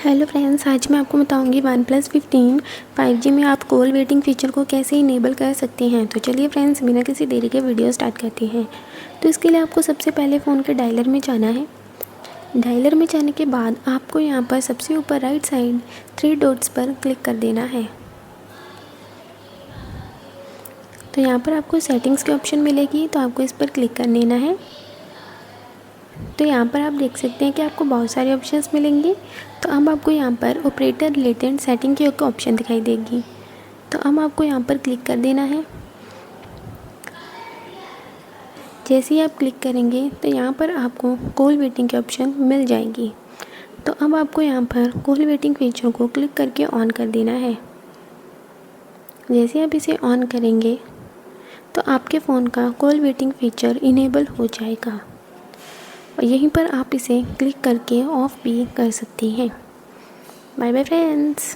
Hello friends, आज मैं आपको बताऊंगी OnePlus 15 5G में आप कॉल वेटिंग फ़ीचर को कैसे इनेबल कर सकते हैं। तो चलिए फ्रेंड्स, बिना किसी देरी के वीडियो स्टार्ट करते हैं। तो इसके लिए आपको सबसे पहले फ़ोन के डायलर में जाना है। डायलर में जाने के बाद आपको यहाँ पर सबसे ऊपर राइट साइड 3 डॉट्स पर क्लिक कर देना है। तो यहाँ पर आपको सेटिंग्स की ऑप्शन मिलेगी, तो आपको इस पर क्लिक कर लेना है। तो यहाँ पर आप देख सकते हैं कि आपको बहुत सारे ऑप्शंस मिलेंगे। तो अब आपको यहाँ पर ऑपरेटर रिलेटेड सेटिंग की एक ऑप्शन दिखाई देगी। तो अब आपको यहाँ पर क्लिक कर देना है। जैसे ही आप क्लिक करेंगे तो यहाँ पर आपको कॉल वेटिंग की ऑप्शन मिल जाएगी। तो अब आपको यहाँ पर कॉल वेटिंग फीचर को क्लिक करके ऑन कर देना है। जैसे आप इसे ऑन करेंगे तो आपके फ़ोन का कॉल वेटिंग फीचर इनेबल हो जाएगा और यहीं पर आप इसे क्लिक करके ऑफ भी कर सकती हैं। Bye bye friends.